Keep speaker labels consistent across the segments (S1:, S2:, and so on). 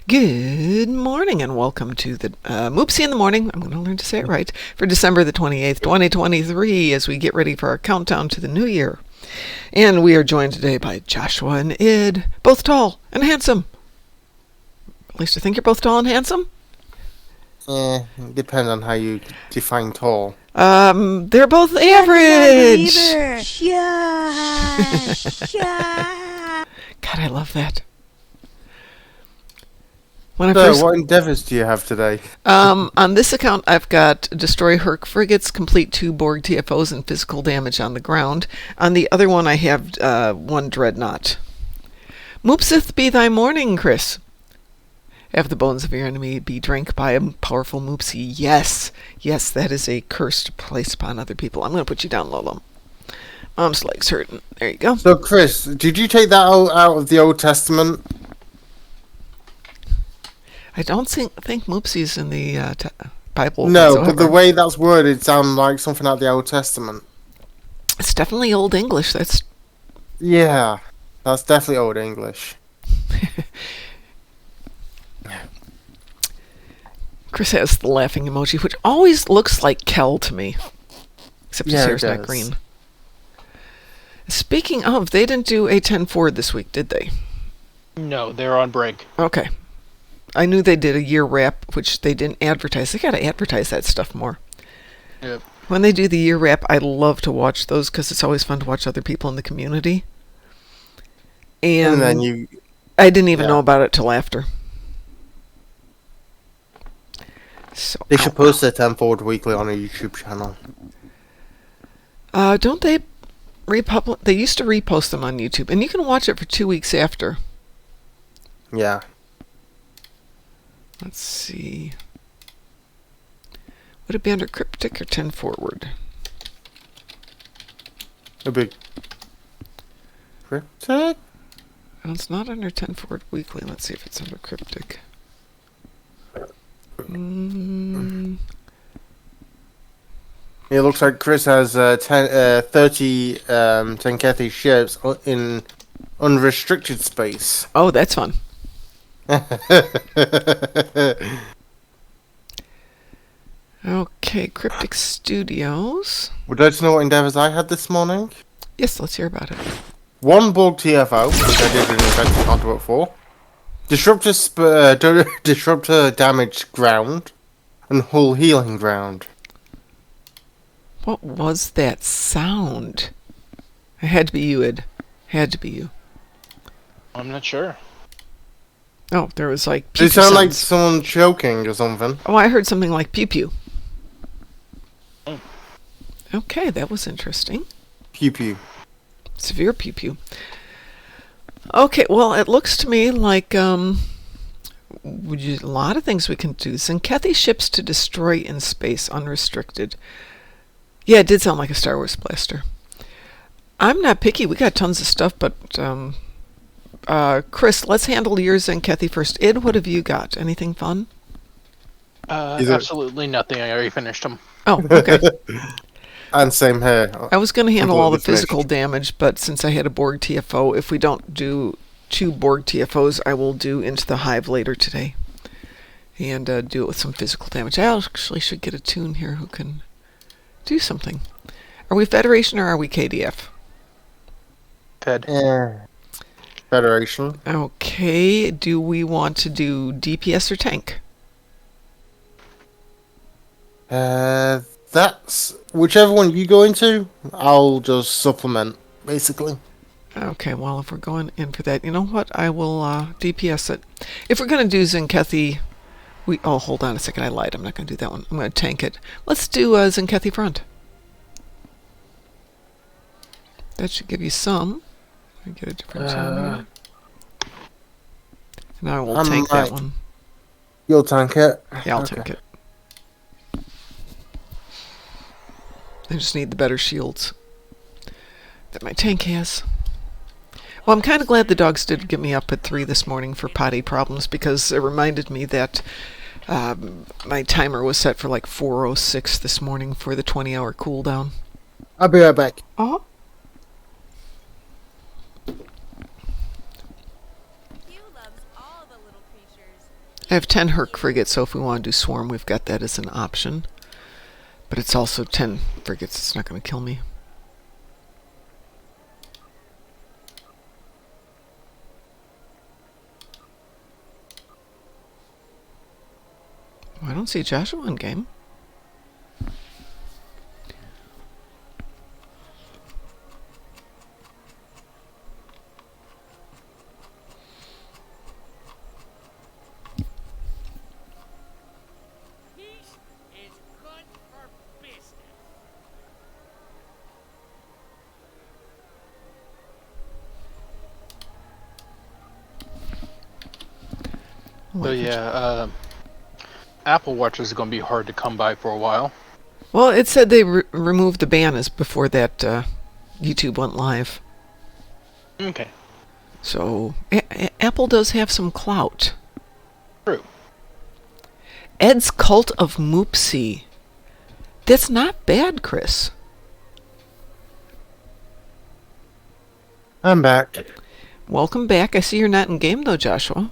S1: Good morning and welcome to the Moopsy in the Morning. I'm going to learn to say it right. For December the 28th, 2023, as we get ready for our countdown to the new year. And we are joined today by Joshua and Id, both tall and handsome. At least I think you're both tall and handsome.
S2: Depends on how you define tall.
S1: They're both average. God, I love that.
S2: What endeavors do you have today?
S1: On this account, I've got destroy Herc frigates, complete 2 Borg TFOs, and physical damage on the ground. On the other one, I have 1 dreadnought. Moopsith be thy morning, Chris. Have the bones of your enemy be drank by a powerful Moopsy. Yes, that is a curse to place upon other people. I'm going to put you down, Lola. Mom's leg's hurting. There you go.
S2: So, Chris, did you take that out of the Old Testament?
S1: I don't think Moopsy's in the Bible.
S2: No,
S1: whatsoever.
S2: but the way that's worded sounds like something out of the Old Testament.
S1: It's definitely Old English.
S2: Yeah, that's definitely Old English.
S1: Chris has the laughing emoji, which always looks like Kel to me. Except his hair's not green. Speaking of, they didn't do a 10 forward this week, did they?
S3: No, they're on break.
S1: Okay. I knew they did a year wrap, which they didn't advertise. They gotta advertise that stuff more.
S3: Yep.
S1: When they do the year wrap, I love to watch those because it's always fun to watch other people in the community. And then I didn't even know about it till after. So
S2: they should post their 10 forward weekly on a YouTube channel.
S1: Don't they republish? They used to repost them on YouTube, and you can watch it for 2 weeks after.
S2: Yeah.
S1: Let's see. Would it be under cryptic or 10 forward?
S2: A big cryptic?
S1: Well, it's not under 10 forward weekly. Let's see if it's under cryptic.
S2: It looks like Chris has 30 Tenkethy ships in unrestricted space.
S1: Oh, that's fun. Okay, Cryptic Studios.
S2: Would you like to know what endeavors I had this morning?
S1: Yes, let's hear about it.
S2: 1 Borg TFO, which I did an event conduit for. Disruptor damaged ground. And hull healing ground.
S1: What was that sound? It had to be you, Ed. Had to be you.
S3: I'm not sure.
S1: Oh, there was like
S2: pew. It sounded like someone choking or something.
S1: Oh, I heard something like pew pew.
S3: Oh.
S1: Okay, that was interesting.
S2: Pew pew.
S1: Severe pew pew. Okay, well, it looks to me like a lot of things we can do. Zenkethy ships to destroy in space, unrestricted. Yeah, it did sound like a Star Wars blaster. I'm not picky. We got tons of stuff, but Chris, let's handle your Zenkethy first. Id, what have you got? Anything fun?
S3: Absolutely nothing. I already finished them.
S1: Oh, okay.
S2: And same here.
S1: I was going to handle all the physical damage, but since I had a Borg TFO, if we don't do 2 Borg TFOs, I will do Into the Hive later today. And do it with some physical damage. I actually should get a tune here who can do something. Are we Federation or are we KDF?
S3: Fed.
S2: Federation.
S1: Okay, do we want to do DPS or tank?
S2: That's whichever one you go into, I'll just supplement, basically.
S1: Okay, well, if we're going in for that, you know what? I will DPS it. If we're going to do Zenkethy, oh, hold on a second, I lied. I'm not going to do that one. I'm going to tank it. Let's do Zenkethy front. That should give you some. Let me get a different tune. And I will tank that one.
S2: You'll tank it?
S1: Yeah, I'll tank it. I just need the better shields that my tank has. Well, I'm kind of glad the dogs did get me up at 3 this morning for potty problems, because it reminded me that my timer was set for like 4:06 this morning for the 20-hour cooldown.
S2: I'll be right back.
S1: Uh-huh. I have 10 Herc frigates, so if we want to do swarm, we've got that as an option. But it's also 10 frigates. It's not going to kill me. I don't see Joshua in game.
S3: So yeah, Apple Watch is going to be hard to come by for a while.
S1: Well, it said they removed the ban as before that YouTube went live.
S3: Okay.
S1: So Apple does have some clout.
S3: True.
S1: Ed's Cult of Moopsy. That's not bad, Chris.
S2: I'm back.
S1: Welcome back. I see you're not in game though, Joshua.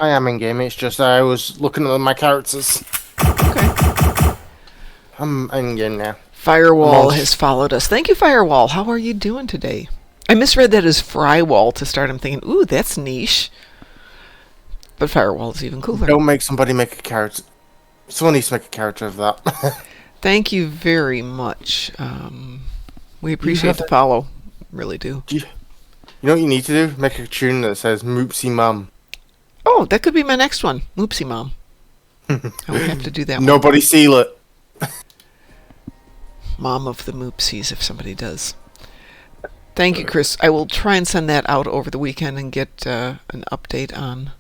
S2: I am in game. It's just I was looking at my characters.
S1: Okay.
S2: I'm in game now.
S1: Firewall has followed us. Thank you, Firewall. How are you doing today? I misread that as Frywall to start. I'm thinking, ooh, that's niche. But Firewall is even cooler.
S2: Don't make somebody make a character. Someone needs to make a character of that.
S1: Thank you very much. We appreciate the follow. Really do.
S2: You know what you need to do? Make a tune that says Moopsy Mum.
S1: Oh, that could be my next one. Moopsy Mom. I would have to do that one.
S2: Nobody steal it.
S1: Mom of the Moopsies, if somebody does. Thank you, Chris. I will try and send that out over the weekend and get an update on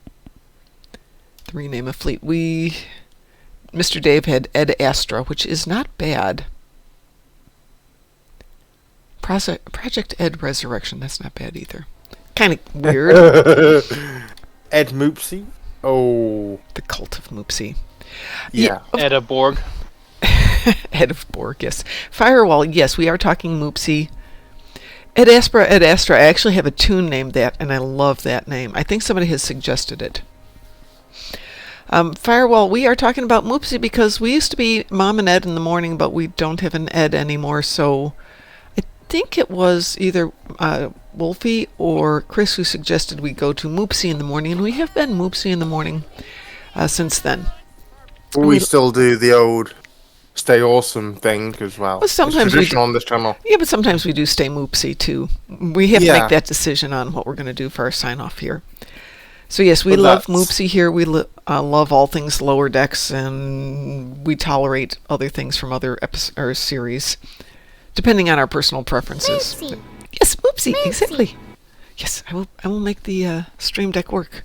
S1: the rename of fleet. Mr. Dave had Ed Astra, which is not bad. Project Ed Resurrection, that's not bad either. Kind of weird.
S2: Ed Moopsy? Oh.
S1: The Cult of Moopsy.
S2: Yeah.
S3: Ed of Borg.
S1: Ed of Borg, yes. Firewall, yes, we are talking Moopsy. Ed Astra. I actually have a tune named that, and I love that name. I think somebody has suggested it. Firewall, we are talking about Moopsy because we used to be Mom and Ed in the morning, but we don't have an Ed anymore, so I think it was either Wolfie or Chris who suggested we go to Moopsy in the morning, and we have been Moopsy in the morning since then.
S2: We still do the old Stay Awesome thing as well.
S1: Sometimes
S2: it's traditional on this channel.
S1: Yeah, but sometimes we do Stay Moopsy too. We have to make that decision on what we're going to do for our sign-off here. So yes, we love Moopsy here. We love all things Lower Decks, and we tolerate other things from other series, depending on our personal preferences.
S4: Moopsy.
S1: Yes, Moopsy, exactly. Yes, I will make the stream deck work.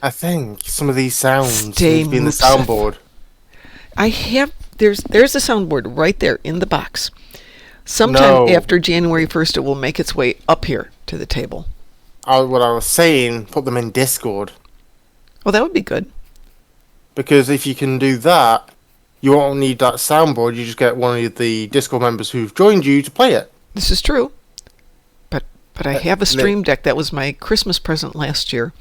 S2: I think some of these sounds need to be in the
S1: Moopsy.
S2: soundboard.
S1: I have there's a soundboard right there in the box. Sometime after January 1st, it will make its way up here to the table.
S2: What I was saying, put them in Discord.
S1: Well, that would be good.
S2: Because if you can do that, you won't need that soundboard. You just get one of the Discord members who've joined you to play it.
S1: This is true. But I have a stream deck. That was my Christmas present last year.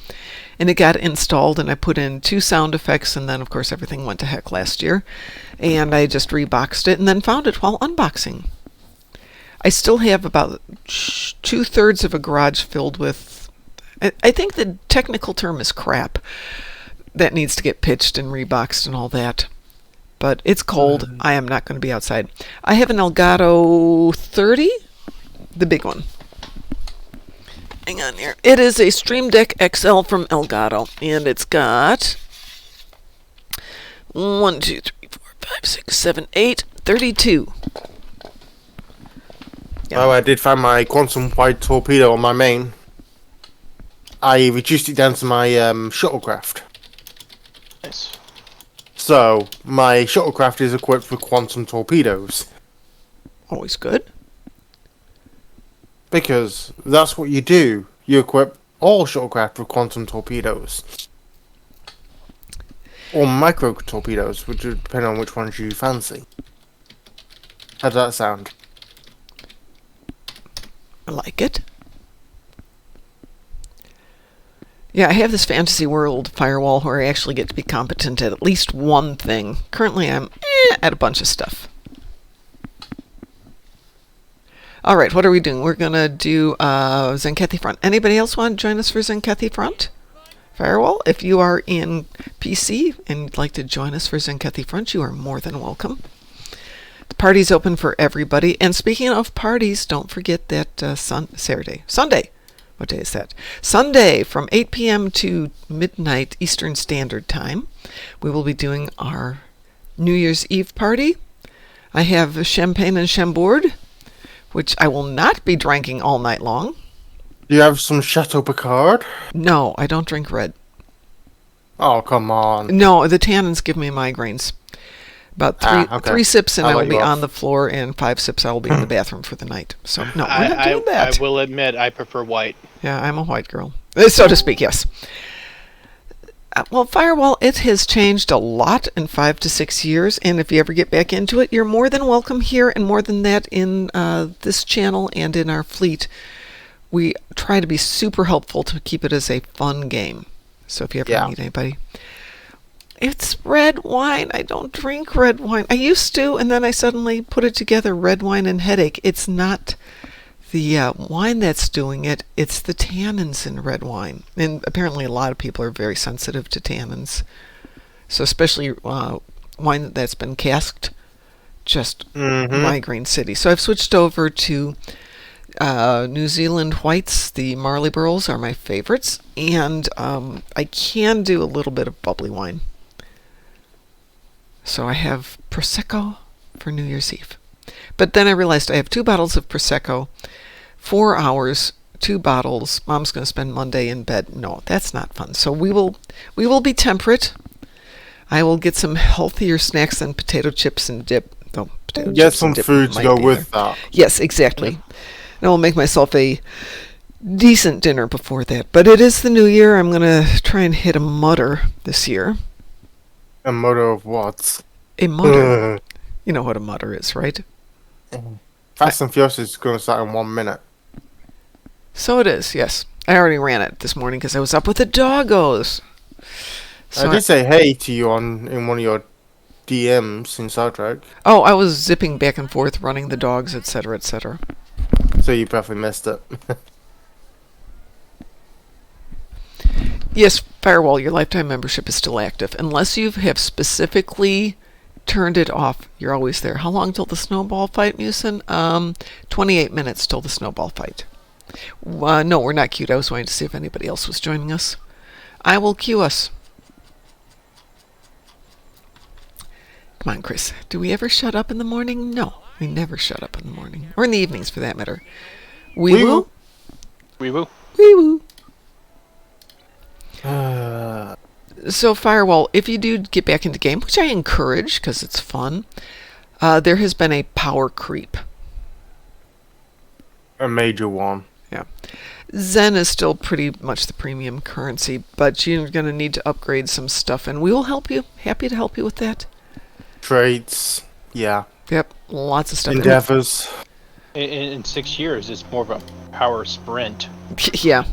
S1: And it got installed, and I put in 2 sound effects, and then, of course, everything went to heck last year. And I just reboxed it and then found it while unboxing. I still have about 2/3 of a garage filled with... I think the technical term is crap. That needs to get pitched and reboxed and all that. But it's cold. I am not going to be outside. I have an Elgato 30, the big one. Hang on here. It is a Stream Deck XL from Elgato, and it's got 1, 2, 3, 4, 5, 6, 7, 8, 32. Yeah.
S2: Oh, I did find my quantum wide torpedo on my main. I reduced it down to my shuttlecraft.
S3: Nice.
S2: So, my shuttlecraft is equipped with quantum torpedoes.
S1: Always good.
S2: Because that's what you do. You equip all shuttlecraft with quantum torpedoes. Or micro torpedoes, which would depend on which ones you fancy. How does that sound?
S1: I like it. Yeah, I have this fantasy world firewall where I actually get to be competent at least one thing. Currently, I'm at a bunch of stuff. All right, what are we doing? We're going to do Zenkethi Front. Anybody else want to join us for Zenkethi Front? Firewall, if you are in PC and you'd like to join us for Zenkethi Front, you are more than welcome. The party's open for everybody. And speaking of parties, don't forget that Sunday. What day is that? Sunday from 8 p.m. to midnight Eastern Standard Time. We will be doing our New Year's Eve party. I have champagne and chambord, which I will not be drinking all night long.
S2: Do you have some Chateau Picard?
S1: No, I don't drink red.
S2: Oh, come on.
S1: No, the tannins give me migraines. About three sips and I will be on the floor, and 5 sips I will be in the bathroom for the night. So, no, we're not doing that.
S3: I will admit I prefer white.
S1: Yeah, I'm a white girl, so to speak, yes. Well, Firewall, it has changed a lot in 5 to 6 years, and if you ever get back into it, you're more than welcome here, and more than that in this channel and in our fleet. We try to be super helpful to keep it as a fun game. So if you ever meet anybody. It's red wine. I don't drink red wine. I used to, and then I suddenly put it together, red wine and headache. It's not the wine that's doing it. It's the tannins in red wine. And apparently a lot of people are very sensitive to tannins. So especially wine that's been casked, just migraine city. So I've switched over to New Zealand whites. The Marleyboroughs are my favorites. And I can do a little bit of bubbly wine. So I have Prosecco for New Year's Eve. But then I realized I have 2 bottles of Prosecco, 4 hours, 2 bottles. Mom's going to spend Monday in bed. No, that's not fun. So we will be temperate. I will get some healthier snacks than potato chips and dip. No,
S2: get some food to go with that.
S1: Yes, exactly. And I will make myself a decent dinner before that. But it is the new year. I'm going to try and hit a mutter this year.
S2: A mutter of what?
S1: A mutter. You know what a mutter is, right?
S2: Fast and Furious is going to start in 1 minute.
S1: So it is, yes. I already ran it this morning because I was up with the doggos. So
S2: I did say hey to you in one of your DMs in Star Trek.
S1: Oh, I was zipping back and forth, running the dogs, etc., etc.
S2: So you probably missed it.
S1: Yes, Firewall, your lifetime membership is still active. Unless you have specifically turned it off, you're always there. How long till the snowball fight, Musin? 28 minutes till the snowball fight. No, we're not queued. I was waiting to see if anybody else was joining us. I will queue us. Come on, Chris. Do we ever shut up in the morning? No, we never shut up in the morning. Or in the evenings, for that matter. Wee woo?
S3: Wee woo.
S1: Wee woo. So Firewall, if you do get back into game, which I encourage because it's fun, there has been a power creep.
S2: A major one.
S1: Yeah. Zen is still pretty much the premium currency, but you're going to need to upgrade some stuff, and we will help you. Happy to help you with that.
S2: Trades. Yeah.
S1: Yep. Lots of stuff.
S2: Endeavors.
S3: In 6 years, it's more of a power sprint.
S1: Yeah.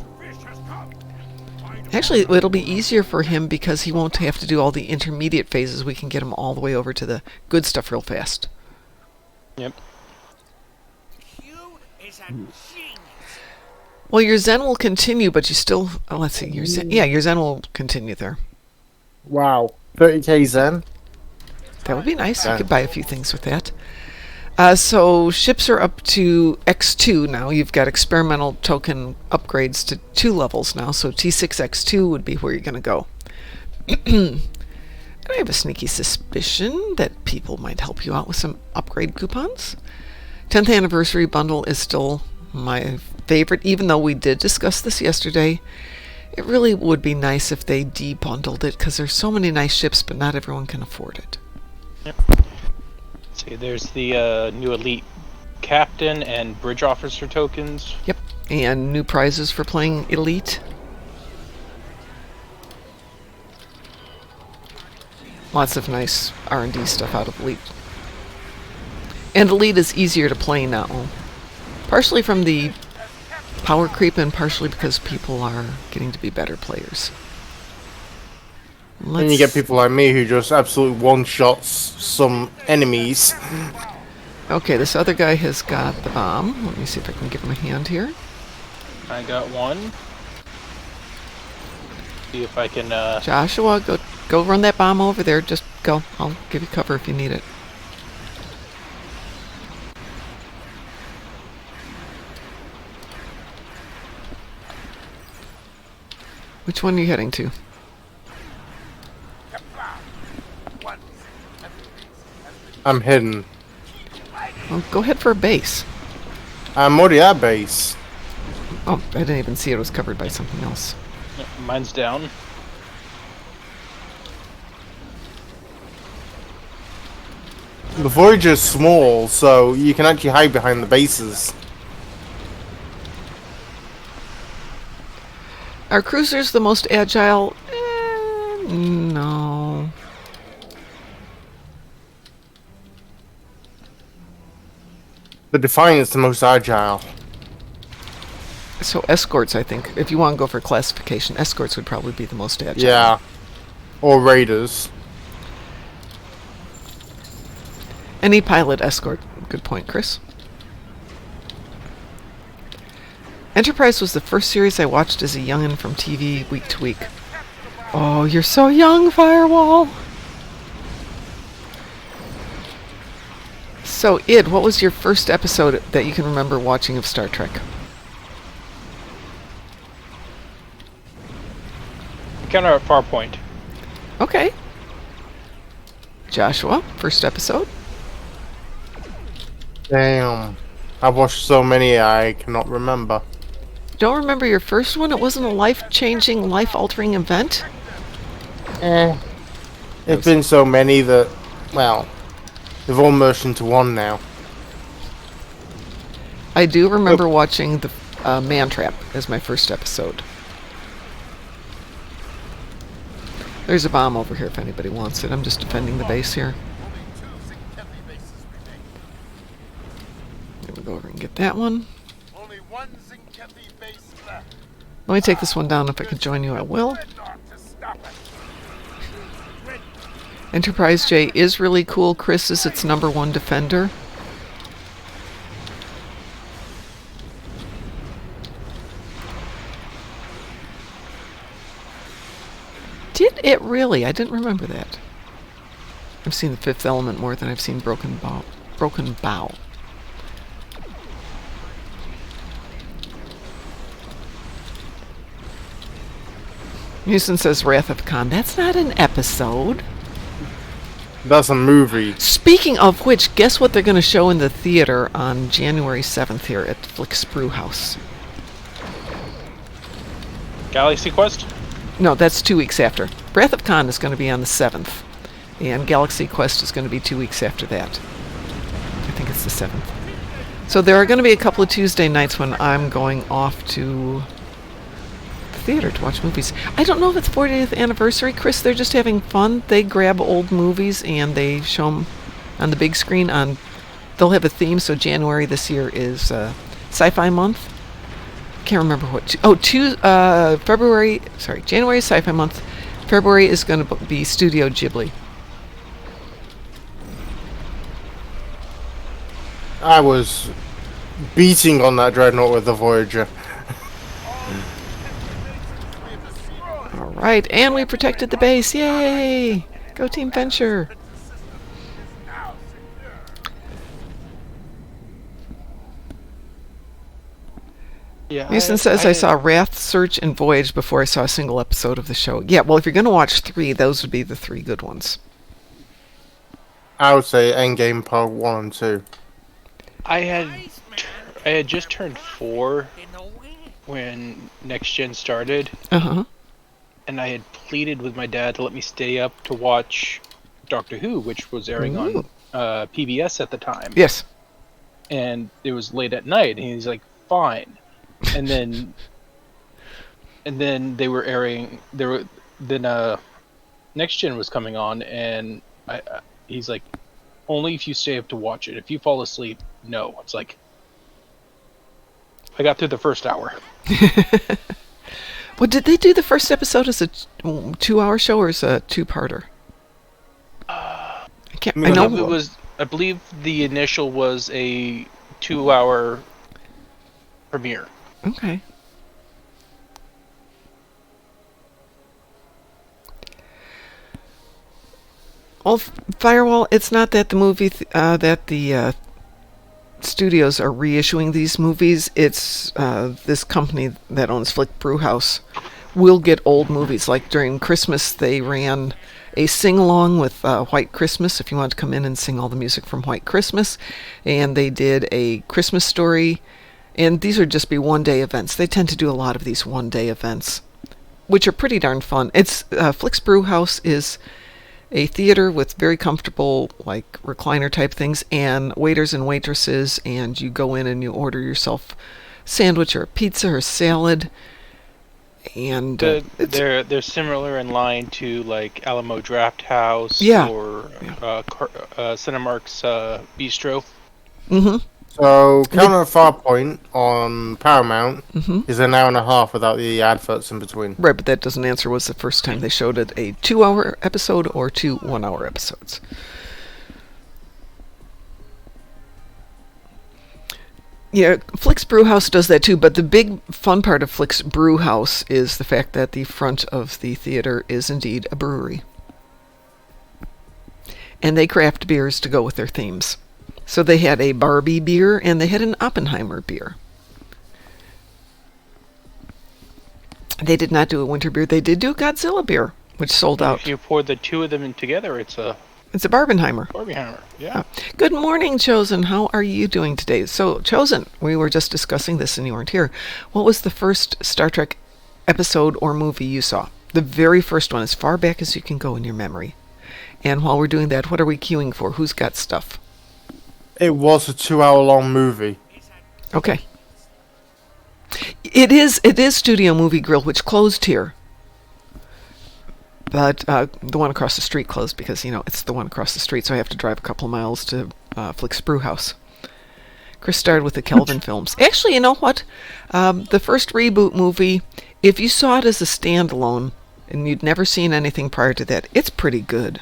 S1: Actually, it'll be easier for him because he won't have to do all the intermediate phases. We can get him all the way over to the good stuff real fast.
S3: Yep.
S1: Well, your Zen will continue, but you still... Oh, let's see. Your Zen will continue there.
S2: Wow. 30k Zen?
S1: That would be nice. You could buy a few things with that. So ships are up to X2 now. You've got experimental token upgrades to 2 levels now. So T6X2 would be where you're going to go. And I have a sneaky suspicion that people might help you out with some upgrade coupons. 10th anniversary bundle is still my favorite, even though we did discuss this yesterday. It really would be nice if they debundled it because there's so many nice ships, but not everyone can afford it.
S3: Yep. See, there's the new elite captain and bridge officer tokens.
S1: Yep, and new prizes for playing elite. Lots of nice R&D stuff out of elite. And elite is easier to play now, partially from the power creep and partially because people are getting to be better players.
S2: And you get people like me who just absolutely one-shots some enemies.
S1: Okay, this other guy has got the bomb. Let me see if I can give him a hand here.
S3: I got one. See if I can.
S1: Joshua, go run that bomb over there. Just go. I'll give you cover if you need it. Which one are you heading to?
S2: I'm hidden.
S1: Well, go head for a base.
S2: I'm already at base.
S1: Oh, I didn't even see it was covered by something else.
S3: Mine's down.
S2: The Voyager's small, so you can actually hide behind the bases.
S1: Are cruisers the most agile? No.
S2: The Defiant's the most agile.
S1: So escorts, I think. If you want to go for classification, escorts would probably be the most agile.
S2: Yeah. Or Raiders.
S1: Any pilot escort. Good point, Chris. Enterprise was the first series I watched as a youngin' from TV week to week. Oh, you're so young, Firewall! So, Id, what was your first episode that you can remember watching of Star Trek?
S3: Encounter at Farpoint.
S1: Okay. Joshua, first episode?
S2: Damn. I've watched so many I cannot remember.
S1: Don't remember your first one? It wasn't a life-changing, life-altering event?
S2: There's been so many that, well, they've all merged into one now.
S1: I do remember watching the Man Trap as my first episode. There's a bomb over here if anybody wants it. I'm just defending the base here. Let me go over and get that one. Let me take this one down. If I could join you, I will. Enterprise J is really cool. Chris is its #1 defender. Did it really? I didn't remember that. I've seen The Fifth Element more than I've seen Broken Bow. Broken Bow. Houston says Wrath of Khan. That's not an episode.
S2: That's a movie.
S1: Speaking of which, guess what they're going to show in the theater on January 7th here at Flick's Brew House?
S3: Galaxy Quest?
S1: No, that's 2 weeks after. Wrath of Khan is going to be on the 7th. And Galaxy Quest is going to be 2 weeks after that. I think it's the 7th. So there are going to be a couple of Tuesday nights when I'm going off to the theater to watch movies. I don't know if it's 40th anniversary, Chris. They're just having fun. They grab old movies and they show them on the big screen. They'll have a theme. So January this year is Sci-Fi Month. Can't remember what. February. Sorry, January is Sci-Fi Month. February is going to be Studio Ghibli.
S2: I was beating on that dreadnought with the Voyager.
S1: All right, and we protected the base. Yay! Go Team Venture.
S3: Yeah.
S1: Mason says I saw Wrath, Search, and Voyage before I saw a single episode of the show. Yeah, well, if you're going to watch 3, those would be the 3 good ones.
S2: I would say Endgame Part 1 and 2.
S3: I had just turned 4 when Next Gen started,
S1: Uh-huh.
S3: and I had pleaded with my dad to let me stay up to watch Doctor Who, which was airing on PBS at the time.
S1: Yes.
S3: And it was late at night, and he's like, "Fine." And then they were airing. Next Gen was coming on, and he's like, "Only if you stay up to watch it. If you fall asleep, no." It's like, I got through the first hour.
S1: Well, did they do the first episode as a 2-hour show or as a two-parter? I can't. I know
S3: it was. I believe the initial was a 2-hour premiere.
S1: Okay. Well, Firewall, it's not that the movie that the studios are reissuing these movies. It's this company that owns Flick Brewhouse will get old movies. Like during Christmas, they ran a sing-along with White Christmas, if you want to come in and sing all the music from White Christmas. And they did a Christmas Story. And these would just be one-day events. They tend to do a lot of these one-day events, which are pretty darn fun. It's Flick's Brewhouse is a theater with very comfortable, like, recliner type things, and waiters and waitresses, and you go in and you order yourself a sandwich or a pizza or salad. And
S3: they're similar in line to like Alamo Draft House or Cinemark's Bistro.
S1: Mm-hmm.
S2: So Counter Farpoint on Paramount is an hour and a half without the adverts in between.
S1: Right, but that doesn't answer was the first time they showed it a 2-hour episode or 2 1-hour episodes. Yeah, Flick's Brewhouse does that too, but the big fun part of Flick's Brewhouse is the fact that the front of the theater is indeed a brewery. And they craft beers to go with their themes. So they had a Barbie beer and they had an Oppenheimer beer. They did not do a winter beer. They did do a Godzilla beer, which sold out.
S3: If you pour the two of them in together, it's a
S1: Barbenheimer.
S3: Barbenheimer, yeah.
S1: Good morning, Chosen. How are you doing today? So, Chosen, we were just discussing this and you weren't here. What was the first Star Trek episode or movie you saw? The very first one, as far back as you can go in your memory. And while we're doing that, what are we queuing for? Who's got stuff?
S2: It was a 2-hour-long movie.
S1: Okay. It is Studio Movie Grill, which closed here. But the one across the street closed because, it's the one across the street, so I have to drive a couple of miles to Flick's Brewhouse. Chris started with the Kelvin films. Actually, you know what? The first reboot movie, if you saw it as a standalone and you'd never seen anything prior to that, it's pretty good.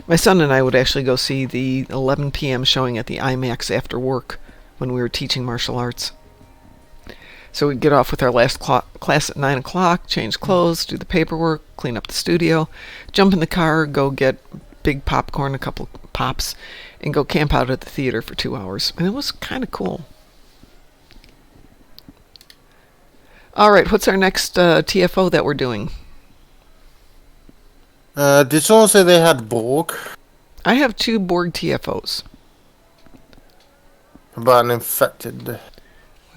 S1: My son and I would actually go see the 11 p.m. showing at the IMAX after work when we were teaching martial arts. So we'd get off with our last class at 9 o'clock, change clothes, do the paperwork, clean up the studio, jump in the car, go get big popcorn, a couple pops, and go camp out at the theater for 2 hours. And it was kind of cool. All right, what's our next TFO that we're doing?
S2: Did someone say they had Borg?
S1: I have 2 Borg TFOs.
S2: About an infected.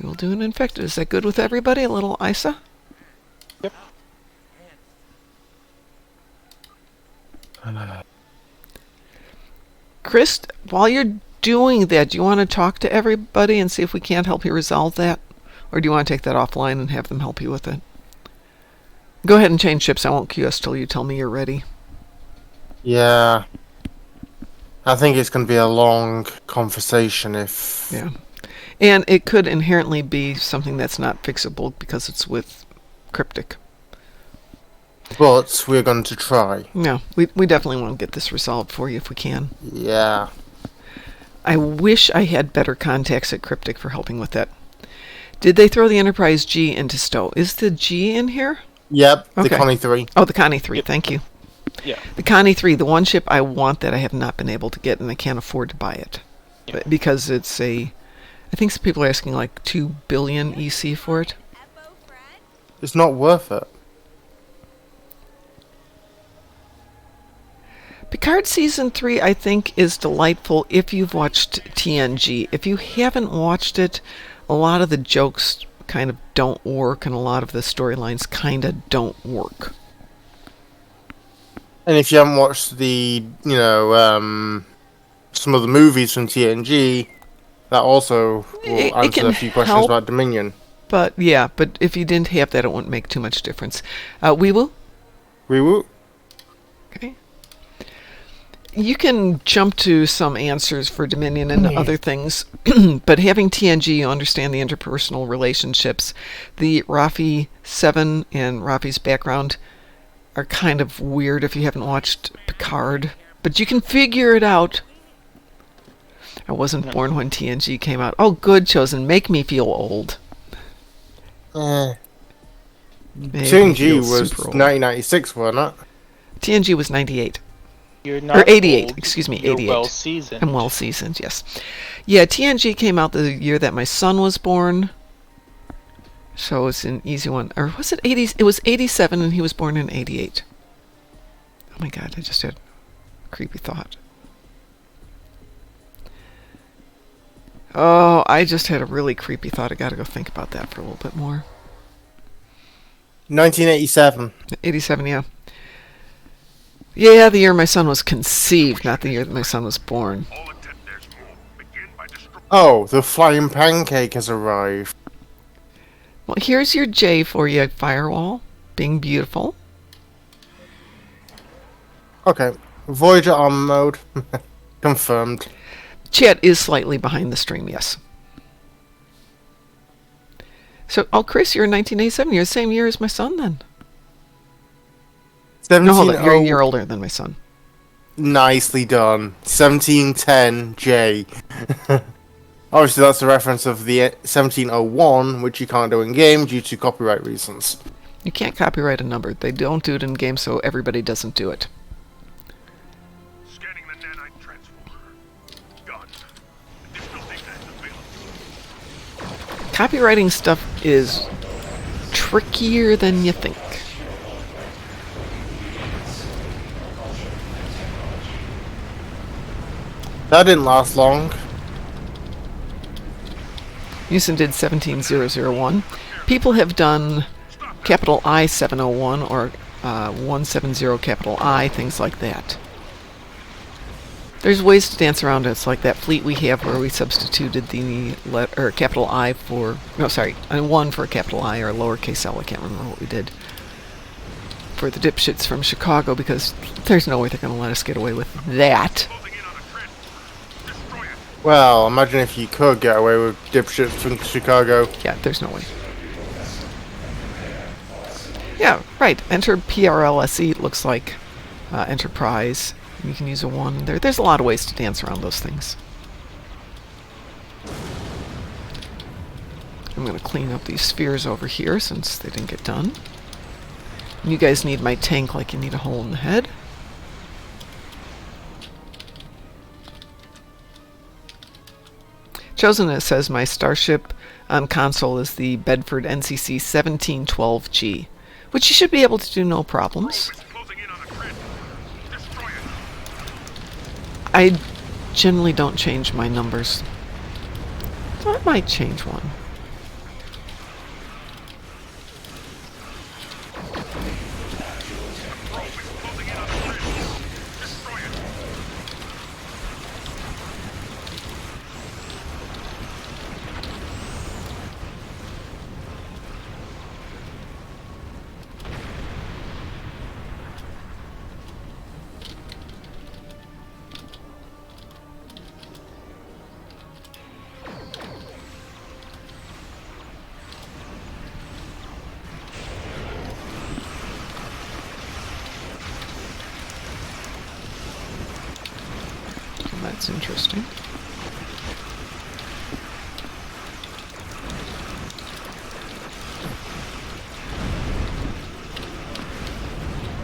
S1: We will do an infected. Is that good with everybody? A little Isa?
S3: Yep.
S1: Chris, while you're doing that, do you want to talk to everybody and see if we can't help you resolve that? Or do you want to take that offline and have them help you with it? Go ahead and change ships. I won't queue us till you tell me you're ready.
S2: Yeah. I think it's going to be a long conversation if...
S1: Yeah. And it could inherently be something that's not fixable because it's with cryptic.
S2: But we're going to try.
S1: No, we definitely want to get this resolved for you if we can.
S2: Yeah.
S1: I wish I had better contacts at Cryptic for helping with that. Did they throw the Enterprise G into Stowe? Is the G in here?
S2: Yep,
S1: Okay.
S2: the Connie 3.
S1: Oh, the Connie 3,
S3: Yep.
S1: Thank you.
S3: Yeah.
S1: The Connie 3, the one ship I want that I have not been able to get, and I can't afford to buy it.
S3: Yeah.
S1: Because it's I think some people are asking like 2 billion EC for it.
S2: It's not worth it.
S1: Picard Season 3, I think, is delightful if you've watched TNG. If you haven't watched it, a lot of the jokes kind of don't work, and a lot of the storylines kind of don't work.
S2: And if you haven't watched the, some of the movies from TNG, that also will
S1: It
S2: answer
S1: can
S2: a few questions
S1: help.
S2: about Dominion.
S1: But if you didn't have that, it wouldn't make too much difference. We will.
S2: Rewoot?
S1: Okay. You can jump to some answers for Dominion and other things, but having TNG, you understand the interpersonal relationships. The Rafi 7 and Rafi's background are kind of weird if you haven't watched Picard, but you can figure it out. I wasn't born when TNG came out. Oh, good, Chosen. Make me feel old.
S2: TNG was 1996, wasn't it?
S1: TNG was 98.
S3: You're not
S1: Or 88,
S3: old,
S1: excuse me,
S3: you're
S1: 88.
S3: well seasoned.
S1: I'm well seasoned, yes. Yeah, TNG came out the year that my son was born. So it's an easy one. Or was it 80? It was 87 and he was born in 88. Oh my god, I just had a creepy thought. Oh, I just had a really creepy thought. I gotta go think about that for a little bit more.
S2: 1987.
S1: 87, yeah. Yeah, the year my son was conceived, not the year that my son was born.
S2: Oh, the flying pancake has arrived.
S1: Well, here's your J for you, Firewall. Being beautiful.
S2: Okay, Voyager on mode. Confirmed.
S1: Chat is slightly behind the stream, yes. So, oh, Chris, you're in 1987. You're the same year as my son, then. No, hold on. You're a year older than my son.
S2: Nicely done. 1710 J. Obviously, that's a reference of the 1701, which you can't do in game due to copyright reasons.
S1: You can't copyright a number. They don't do it in game, so everybody doesn't do it.
S4: Scanning the nanite transformer. Done. Additional data available.
S1: Copywriting stuff is trickier than you think.
S2: That didn't last long.
S1: Houston did 17001. People have done capital I 701 or 170 capital I, things like that. There's ways to dance around it. It's like that fleet we have where we substituted the capital I for, no, sorry, 1 for a capital I or a lowercase l. I can't remember what we did for the dipshits from Chicago because there's no way they're going to let us get away with that.
S2: Well, imagine if you could get away with dipshits from Chicago.
S1: Yeah, there's no way. Yeah, right. Enter PRLSE. It looks like Enterprise. You can use a 1 there. There's a lot of ways to dance around those things. I'm going to clean up these spheres over here since they didn't get done. You guys need my tank like you need a hole in the head. Chosen, it says my starship on console is the Bedford NCC 1712G, which you should be able to do no problems. I generally don't change my numbers. I might change one. That's interesting.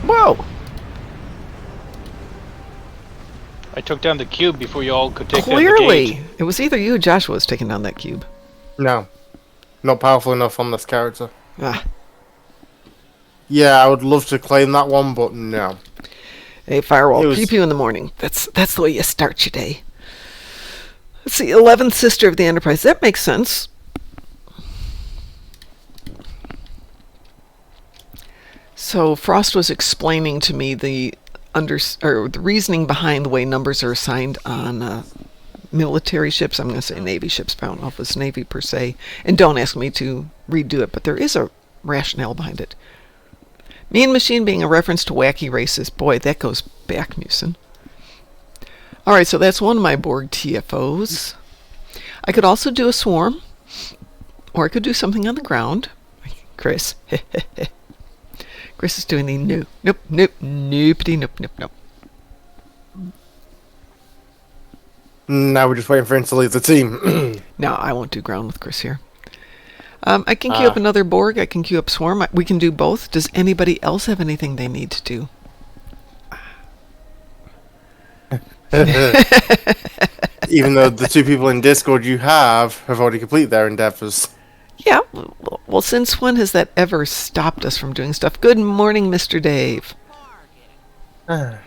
S1: Whoa!
S3: I took down the cube before you all could take down the
S1: Clearly!
S3: gate.
S1: It was either you or Joshua was taking down that cube.
S2: No. Not powerful enough on this character.
S1: Ah.
S2: Yeah, I would love to claim that one, but no.
S1: Hey, Firewall, pew pew in the morning. That's the way you start your day. Let's see, 11th sister of the Enterprise. That makes sense. So Frost was explaining to me the reasoning behind the way numbers are assigned on military ships. I'm going to say Navy ships, but I don't know if it's Navy per se. And don't ask me to redo it, but there is a rationale behind it. Mean Machine being a reference to wacky races. Boy, that goes back, Musin. All right, so that's one of my Borg TFOs. I could also do a swarm, or I could do something on the ground. Chris. Chris is doing the noopity, nope.
S2: Now we're just waiting for him to leave the team.
S1: No, I won't do ground with Chris here. I can queue up another Borg. I can queue up swarm. We can do both. Does anybody else have anything they need to do?
S2: Even though the two people in Discord you have already completed their endeavors.
S1: Yeah. Well, since when has that ever stopped us from doing stuff? Good morning, Mr. Dave.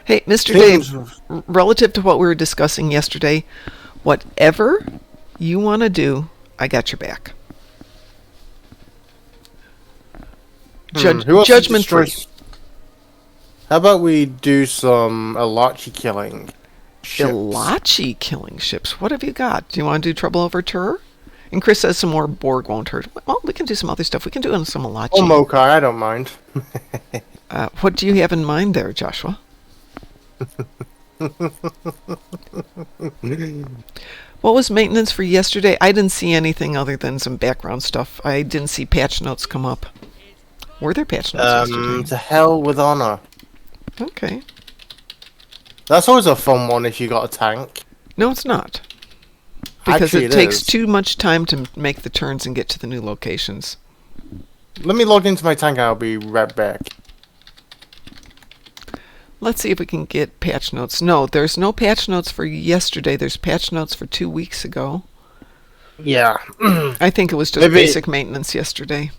S1: Hey, Mr. Dave, relative to what we were discussing yesterday, whatever you want to do, I got your back. Judgment free.
S2: How about we do some Elachi killing ships?
S1: Elachi killing ships? What have you got? Do you want to do Trouble Over Tur? And Chris says some more Borg won't hurt. Well, we can do some other stuff. We can do some Elachi.
S2: Or Mokai, I don't mind.
S1: What do you have in mind there, Joshua? What was maintenance for yesterday? I didn't see anything other than some background stuff. I didn't see patch notes come up. Were there patch notes yesterday?
S2: To hell with honor.
S1: Okay.
S2: That's always a fun one if you got a tank.
S1: No, it's not. Because
S2: Actually,
S1: it takes
S2: is.
S1: too much time to make the turns and get to the new locations.
S2: Let me log into my tank and I'll be right back.
S1: Let's see if we can get patch notes. No, there's no patch notes for yesterday. There's patch notes for 2 weeks ago.
S2: Yeah.
S1: I think it was just
S2: Maybe
S1: basic maintenance yesterday.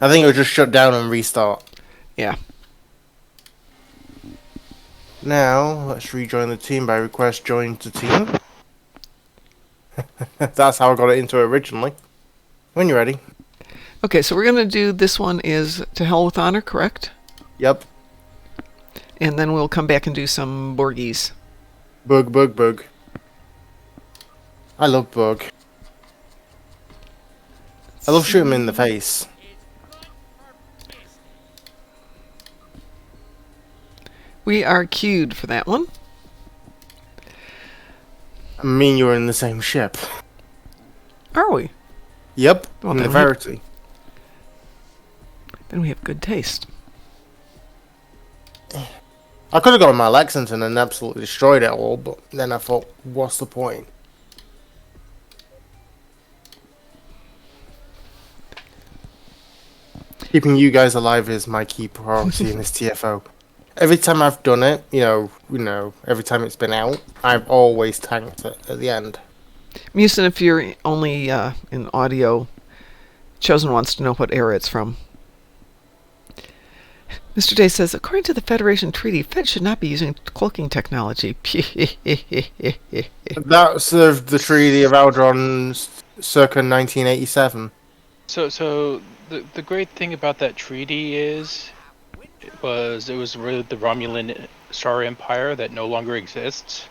S2: I think it'll just shut down and restart.
S1: Yeah.
S2: Now, let's rejoin the team by request join the team. That's how I got it into it originally. When you're ready.
S1: Okay, so we're going to do this one is To Hell with Honor, correct?
S2: Yep.
S1: And then we'll come back and do some Borgies.
S2: Bug. I love Bug. I love shooting him in the face.
S1: We are queued for that one.
S2: I mean, you're in the same ship.
S1: Are we?
S2: Yep,
S1: Well,
S2: in the
S1: then
S2: Verity.
S1: Then we have good taste.
S2: I could have gone my Lexington and absolutely destroyed it all, but then I thought, what's the point? Keeping you guys alive is my key priority in this TFO. Every time I've done it, you know, every time it's been out, I've always tanked it at the end.
S1: Musin, if you're only in audio, Chosen wants to know what era it's from. Mr. Day says, according to the Federation Treaty, Fed should not be using cloaking technology.
S2: That served the Treaty of Aldron circa 1987.
S3: So the great thing about that treaty is it was really the Romulan Star Empire that no longer exists.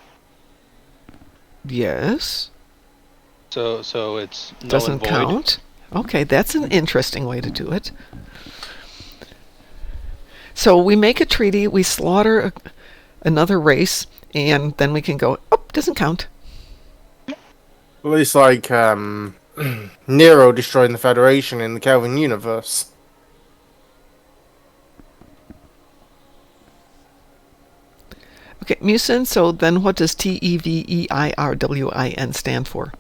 S1: Yes.
S3: So it's null
S1: Doesn't
S3: and void.
S1: count. Okay, that's an interesting way to do it. So we make a treaty, we slaughter another race, and then we can go, oh, doesn't count.
S2: Well, it's like Nero destroying the Federation in the Kelvin universe.
S1: Okay, Musin, so then what does TEVEIRWIN stand for?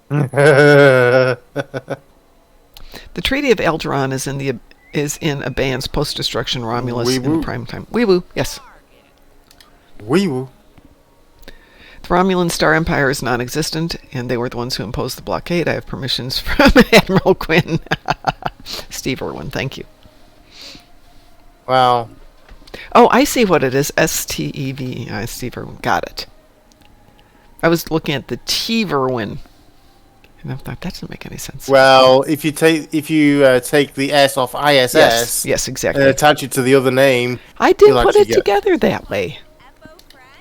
S1: The Treaty of Alderaan is in abeyance post-destruction Romulus in prime time. Wee-woo, yes.
S2: Wee-woo.
S1: The Romulan Star Empire is non-existent, and they were the ones who imposed the blockade. I have permissions from Admiral Quinn. Steve Irwin, thank you.
S2: Wow.
S1: Oh, I see what it is. STEV. Steve Irwin. Got it. I was looking at the T-Verwin. And I thought, that doesn't make any sense.
S2: Well, if you take the S off ISS,
S1: yes, exactly.
S2: and attach it to the other name,
S1: I did
S2: you'll
S1: put
S2: actually
S1: it together that way.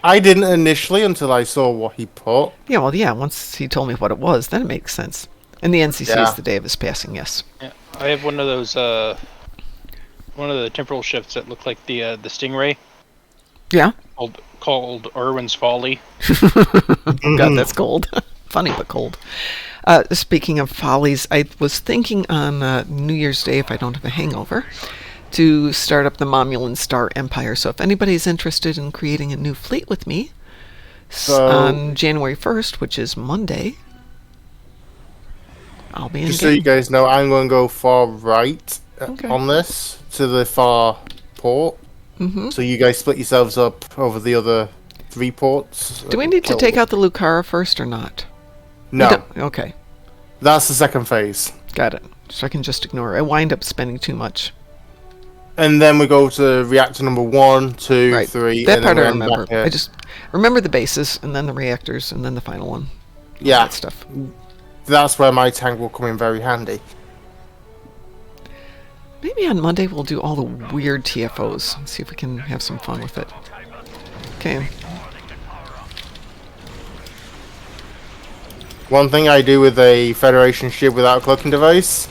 S2: I didn't initially until I saw what he put.
S1: Yeah, well, yeah. Once he told me what it was, then it makes sense. And the NCC
S2: Yeah.
S1: is the day of his passing. Yes.
S3: Yeah, I have one of those one of the temporal ships that look like the Stingray.
S1: Yeah.
S3: called Irwin's Folly.
S1: God, that's cold. Funny but cold. Speaking of follies, I was thinking on New Year's Day, if I don't have a hangover, to start up the Momulan Star Empire. So if anybody's interested in creating a new fleet with me on January 1st, which is Monday, I'll be in
S2: Just
S1: game.
S2: so you guys know, I'm going to go far right
S1: Okay.
S2: on this to the far port.
S1: Mm-hmm.
S2: So you guys split yourselves up over the other 3 ports.
S1: Do we need to take out the Lucara first or not? We
S2: No,
S1: don't- Okay,
S2: that's the second phase.
S1: got it. So I can just ignore it. I wind up spending too much.
S2: And then we go to reactor number 1, 2,
S1: Right.
S2: 3.
S1: That
S2: and
S1: part
S2: then
S1: I
S2: we end
S1: remember.
S2: back here.
S1: I just remember the bases, and then the reactors, and then the final one. All
S2: Yeah,
S1: that stuff.
S2: that's where my tank will come in very handy.
S1: Maybe on Monday we'll do all the weird TFOs and see if we can have some fun with it. Okay.
S2: One thing I do with a Federation ship without a cloaking device,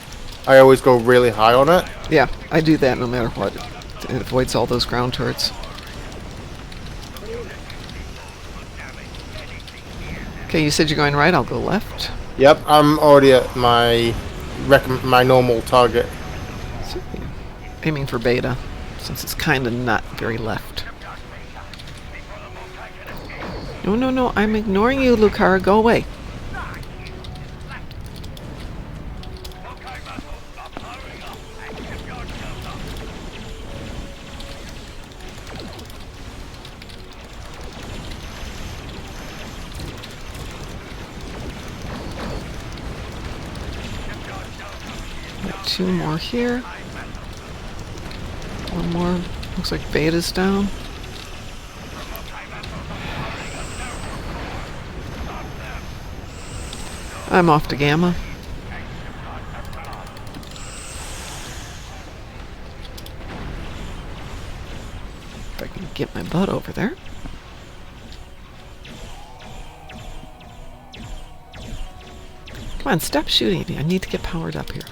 S2: I always go really high on it.
S1: Yeah, I do that no matter what. It avoids all those ground turrets. Okay, you said you're going right. I'll go left.
S2: Yep, I'm already at my my normal target.
S1: So, yeah, aiming for beta, since it's kind of not very left. No, no, no. I'm ignoring you, Lucara. Go away. Got 2 more here. 1 more. Looks like beta's down. I'm off to Gamma. If I can get my butt over there. Come on, stop shooting at me. I need to get powered up here.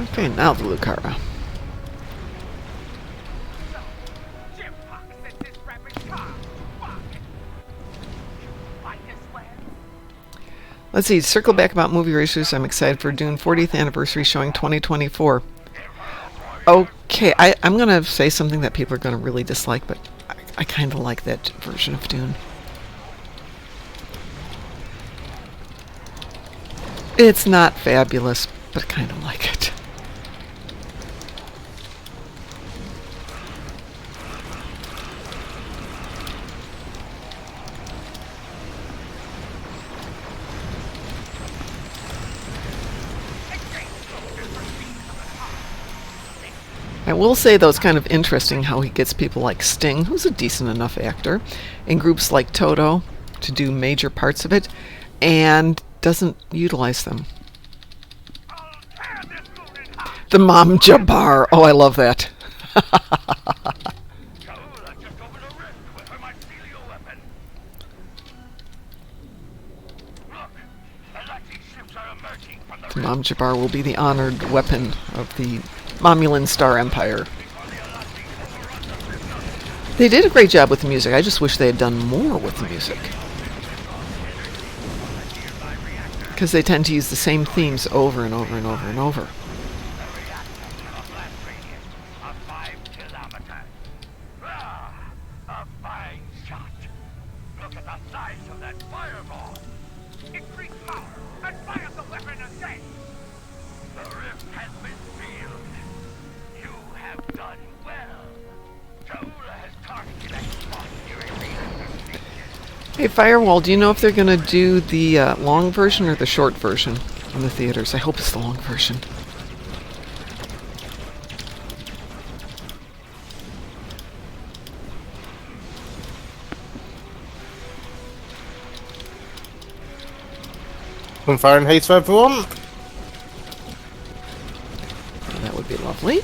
S1: Okay, now the Lucara.
S4: Jim Fox said this rapid car. Fuck. Like this land.
S1: Let's see, circle back about movie racers. I'm excited for Dune 40th anniversary showing 2024. Okay, I'm going to say something that people are going to really dislike, but I kind of like that version of Dune. It's not fabulous, but I kind of like it. I will say, though, it's kind of interesting how he gets people like Sting, who's a decent enough actor, and groups like Toto to do major parts of it, and doesn't utilize them. The Mom Jabbar. Oh, I love that. The Mom Jabbar will be the honored weapon of the Momulan Star Empire. They did a great job with the music. I just wish they had done more with the music. Because they tend to use the same themes over and over and over and over.
S4: A fine shot. Look at the size of that fireball. Increase power and fire the weapon again. The rift has been sealed. You have done well. Tola has targeted that spot during reactor.
S1: Hey, Firewall, do you know if they're going to do the long version or the short version in the theaters? I hope it's the long version.
S2: Some Fahrenheit for everyone.
S1: Lovely.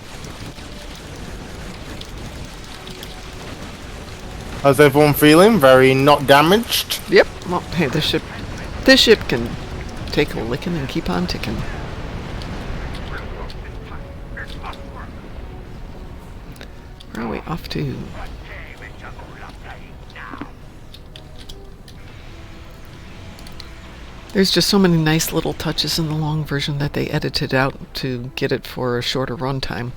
S2: How's everyone feeling? Very not damaged?
S1: Yep. Well, hey, this ship can take a licking and keep on ticking. Where are we off to? There's just so many nice little touches in the long version that they edited out to get it for a shorter runtime.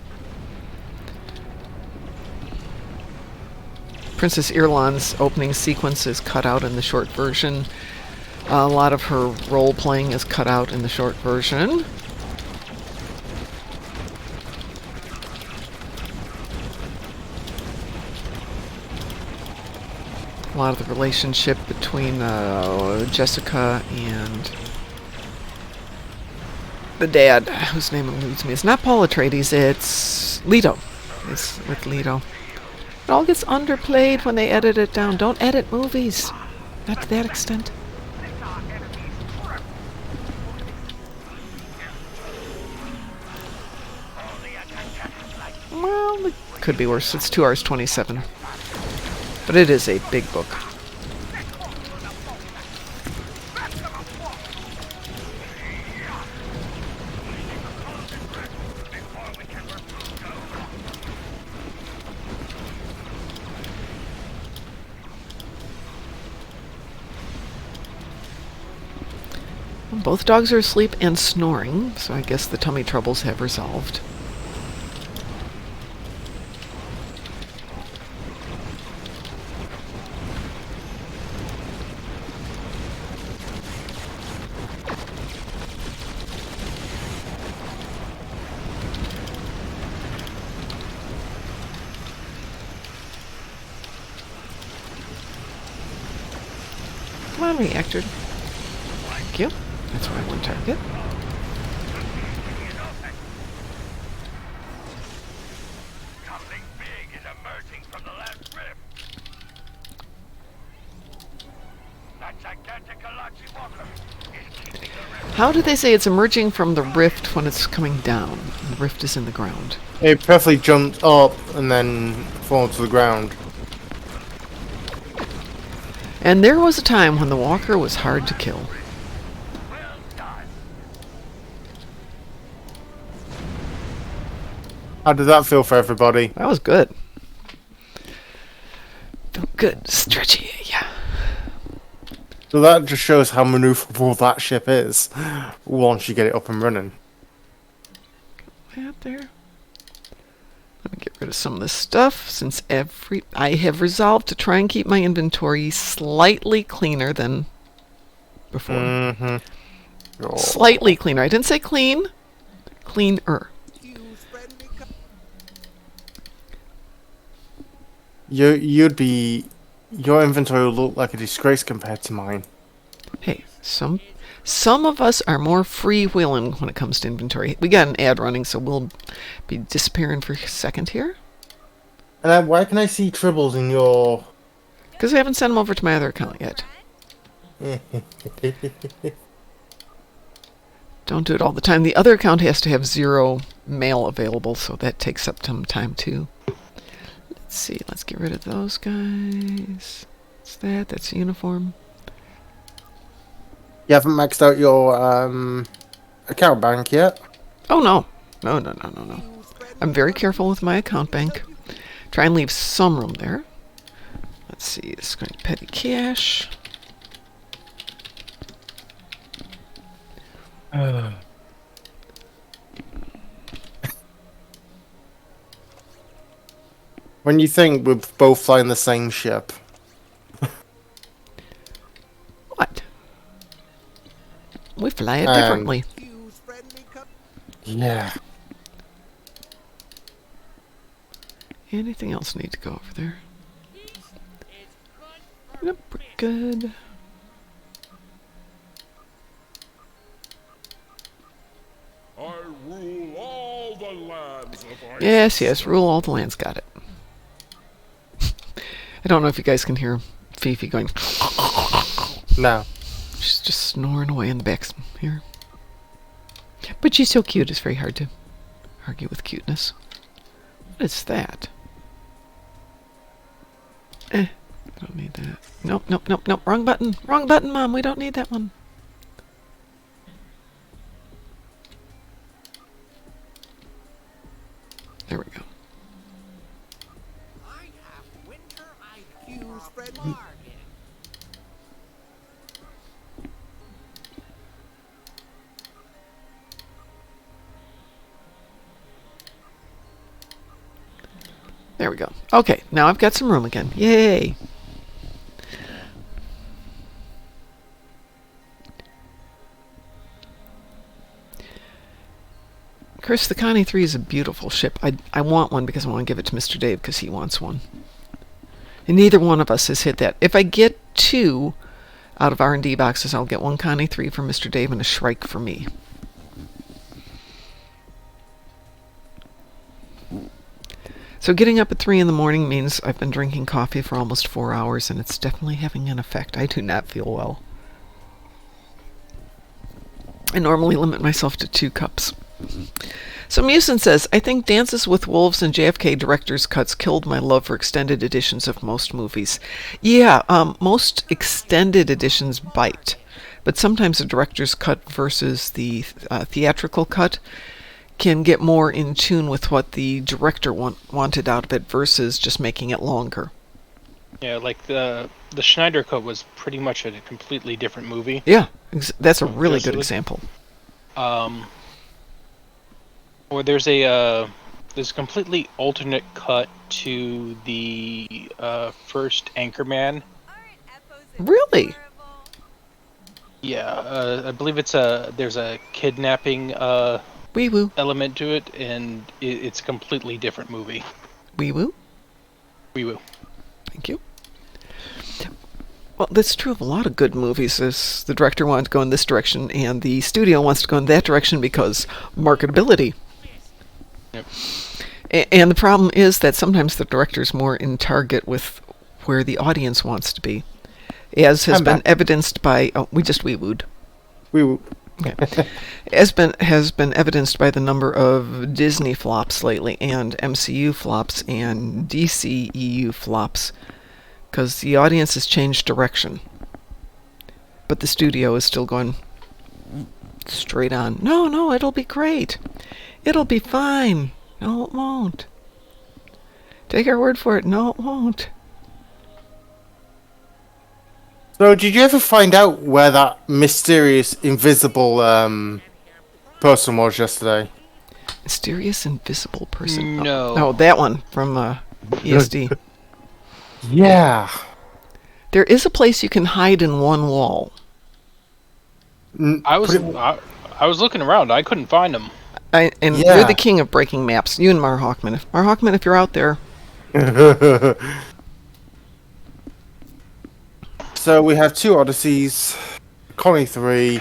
S1: Princess Irulan's opening sequence is cut out in the short version. A lot of her role-playing is cut out in the short version. A lot of the relationship between Jessica and the dad, whose name eludes me. It's not Paul Atreides, it's Leto. It's with Leto. It all gets underplayed when they edit it down. Don't edit movies. Not to that extent. Well, it could be worse. It's 2 hours 27. But it is a big book. Both dogs are asleep and snoring, so I guess the tummy troubles have resolved. Come on, reactor. Thank you. That's where I want target.
S4: Something big is emerging from the last rift. That gigantic Galaxy Walker is keeping the rift.
S1: How do they say it's emerging from the rift when it's coming down? The rift is in the ground.
S2: It perfectly jumped up and then fallen to the ground.
S1: And there was a time when the walker was hard to kill.
S4: Well done.
S2: How did that feel for everybody?
S1: That was good. Felt good. Stretchy, yeah.
S2: So that just shows how maneuverable that ship is once you get it up and running.
S1: Out there. Let me get rid of some of this stuff since I have resolved to try and keep my inventory slightly cleaner than before.
S2: Mm-hmm. Oh.
S1: Slightly cleaner. I didn't say clean. Cleaner.
S2: Your inventory will look like a disgrace compared to mine.
S1: Hey, some of us are more freewheeling when it comes to inventory. We got an ad running, so we'll be disappearing for a second here.
S2: And why can I see tribbles in your...
S1: Because I haven't sent them over to my other account yet. Don't do it all the time. The other account has to have 0 mail available, so that takes up some time too. Let's see. Let's get rid of those guys. What's that? That's uniform.
S2: You haven't maxed out your account bank yet?
S1: Oh, no. No. I'm very careful with my account bank. Try and leave some room there. Let's see. This is going to be petty cash.
S2: When you think we're both flying the same ship.
S1: What? We fly it differently.
S2: Yeah.
S1: Anything else need to go over there? Nope, we're good.
S5: I rule all the lands of ice.
S1: Yes, rule all the lands. Got it. I don't know if you guys can hear Fifi going.
S2: No.
S1: She's just snoring away in the back here. But she's so cute, it's very hard Argue with cuteness. What is that? I don't need that. Nope, nope, nope, nope. Wrong button. Wrong button, Mom. We don't need that one. There we go.
S6: I have winter IQ spread large.
S1: There we go. Okay, now I've got some room again. Yay! Chris, the Connie 3 is a beautiful ship. I want one because I want to give it to Mr. Dave because he wants one. And neither one of us has hit that. If I get 2 out of R&D boxes, I'll get one Connie 3 for Mr. Dave and a Shrike for me. So getting up at 3 in the morning means I've been drinking coffee for almost 4 hours, and it's definitely having an effect. I do not feel well. I normally limit myself to 2 cups. So Musin says, I think Dances with Wolves and JFK director's cuts killed my love for extended editions of most movies. Yeah, most extended editions bite. But sometimes the director's cut versus the theatrical cut can get more in tune with what the director wanted out of it versus just making it longer.
S3: Yeah, like the Schneider cut was pretty much a completely different movie.
S1: Yeah, that's a really good example.
S3: Or there's a completely alternate cut to the first Anchorman.
S1: Really?
S3: Yeah, I believe there's a kidnapping
S1: Wee woo.
S3: element to it, and it's a completely different movie.
S1: Wee woo.
S3: Wee woo.
S1: Thank you. Well, that's true of a lot of good movies. Is the director wants to go in this direction, and the studio wants to go in that direction because marketability.
S3: Yep.
S1: And the problem is that sometimes the director's more in target with where the audience wants to be, as has been evidenced by. Oh, we just wee-wooed.
S2: Wee-woo.
S1: Okay. has been evidenced by the number of Disney flops lately, and MCU flops, and DCEU flops, because the audience has changed direction, but the studio is still going straight on. No, it'll be great. It'll be fine. No, it won't. Take our word for it. No, it won't.
S2: So, did you ever find out where that mysterious, invisible person was yesterday?
S1: Mysterious invisible person.
S3: No.
S1: Oh, that one from ESD.
S2: Yeah.
S1: There is a place you can hide in one wall.
S3: I was looking around. I couldn't find him.
S1: And
S2: Yeah.
S1: you're the king of breaking maps. You and Mar Hawkman. Mar Hawkman, if you're out there.
S2: So we have 2 Odysseys, Connie 3,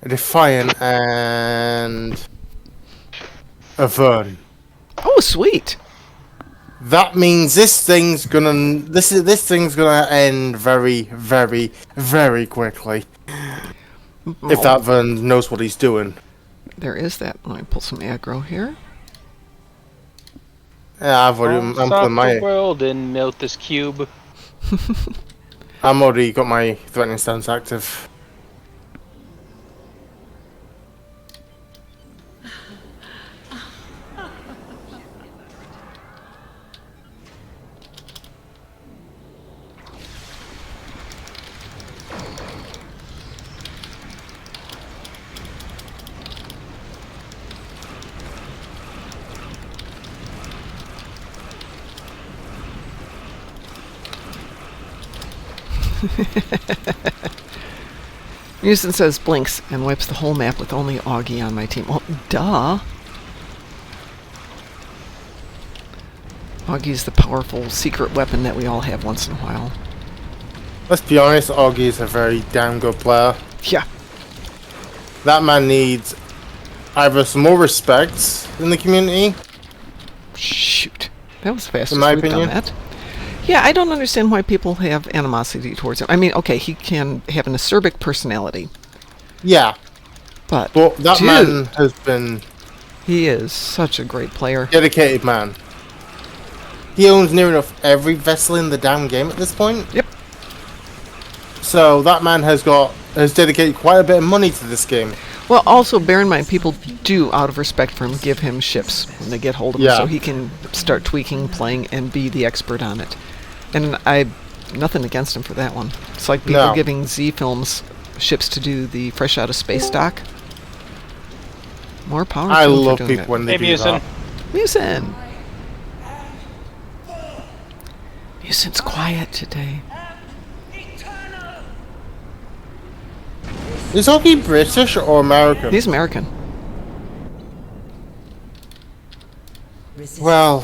S2: a Defiant, and a Vern.
S1: Oh, sweet.
S2: That means this thing's gonna end very, very, very quickly. If that Vern knows what he's doing.
S1: There is that. Let me pull some aggro here.
S2: Yeah, I'm
S3: Stop
S2: putting my.
S3: the world and melt this cube.
S2: I'm already got my threatening stance active.
S1: Musin says blinks and wipes the whole map with only Augie on my team. Well, duh. Augie's the powerful secret weapon that we all have once in a while.
S2: Let's be honest, Augie is a very damn good player.
S1: Yeah.
S2: That man needs either some more respect in the community.
S1: Shoot. That was fast.
S2: In my
S1: we've done
S2: opinion.
S1: that. Yeah, I don't understand why people have animosity towards him. I mean, okay, he can have an acerbic personality.
S2: Yeah.
S1: But
S2: that
S1: dude,
S2: man has been
S1: he is such a great player.
S2: dedicated man. He owns near enough every vessel in the damn game at this point.
S1: Yep.
S2: So that man has dedicated quite a bit of money to this game.
S1: Well, also bear in mind, people do, out of respect for him, give him ships when they get hold of him,
S2: Yeah.
S1: so he can start tweaking, playing, and be the expert on it. And nothing against him for that one. It's like people
S2: No.
S1: giving Z Films ships to do the Fresh Out of Space doc. More power.
S2: I
S1: to him for
S2: love
S1: doing
S2: people
S1: that.
S2: when they
S3: Hey,
S2: do
S3: Musin.
S2: that.
S1: Musin. Musin's quiet today.
S2: Is Hockey British or American?
S1: He's American.
S2: Well,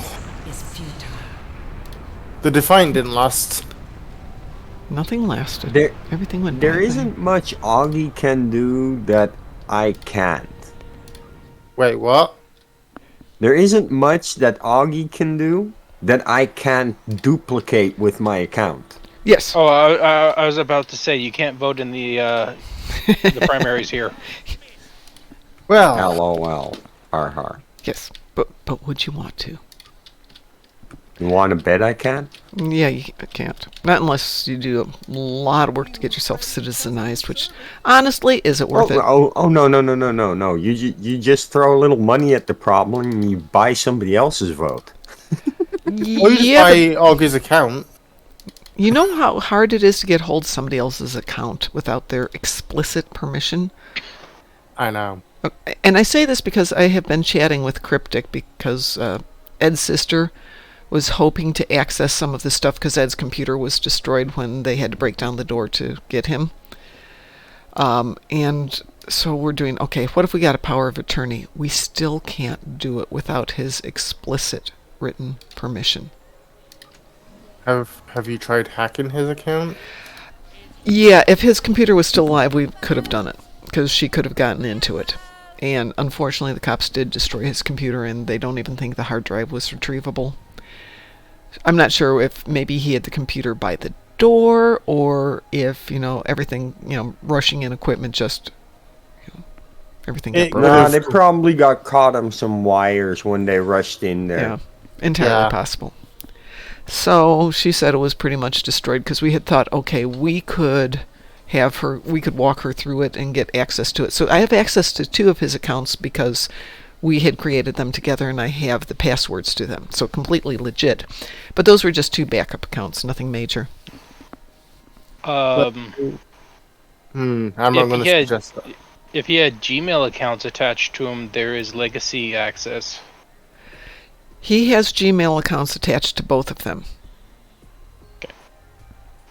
S2: the Defiant didn't last.
S1: Nothing lasted.
S7: There-
S1: Everything went
S7: There
S1: bye-bye.
S7: isn't much Augie can do that I can't.
S2: Wait, what?
S7: There isn't much that Augie can do that I can't duplicate with my account.
S1: Yes.
S3: Oh, I was about to say you can't vote in the primaries here.
S2: Well,
S7: LOL. Har har.
S1: Yes. But would you want to?
S7: You want to bet I can?
S1: Yeah, you can't. Not unless you do a lot of work to get yourself citizenized, which honestly isn't worth it.
S7: No. You just throw a little money at the problem and you buy somebody else's vote.
S2: or you just
S1: Yeah,
S2: buy
S1: but
S2: Augie's account.
S1: you know how hard it is to get hold of somebody else's account without their explicit permission?
S2: I know.
S1: And I say this because I have been chatting with Cryptic because Ed's sister was hoping to access some of this stuff because Ed's computer was destroyed when they had to break down the door to get him. And so we're doing, okay, what if we got a power of attorney? We still can't do it without his explicit written permission.
S2: Have you tried hacking his account?
S1: Yeah, if his computer was still alive, we could have done it because she could have gotten into it. And unfortunately, the cops did destroy his computer, and they don't even think the hard drive was retrievable. I'm not sure if maybe he had the computer by the door, or if, everything, rushing in equipment just, everything got
S2: It
S1: broken.
S7: Nah, they probably got caught on some wires when they rushed in there.
S1: Yeah, entirely
S2: Yeah.
S1: possible. So she said it was pretty much destroyed because we had thought, okay, we could walk her through it and get access to it. So I have access to 2 of his accounts because we had created them together and I have the passwords to them. So completely legit. But those were just 2 backup accounts, nothing major.
S2: I'm not
S3: If
S2: going
S3: he
S2: to
S3: had-
S2: suggest that.
S3: If he had Gmail accounts attached to him, there is legacy access.
S1: He has Gmail accounts attached to both of them.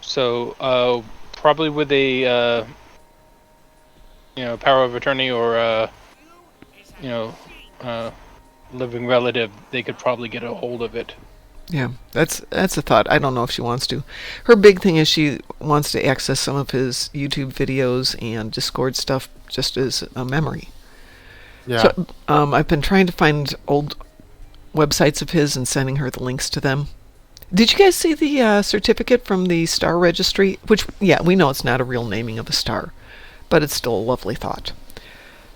S3: So, probably with a, power of attorney or, living relative, they could probably get a hold of it.
S1: Yeah, that's a thought. I don't know if she wants to. Her big thing is she wants to access some of his YouTube videos and Discord stuff just as a memory.
S2: Yeah.
S1: So I've been trying to find old websites of his and sending her the links to them. Did you guys see the certificate from the Star Registry? Which, yeah, we know it's not a real naming of a star, but it's still a lovely thought.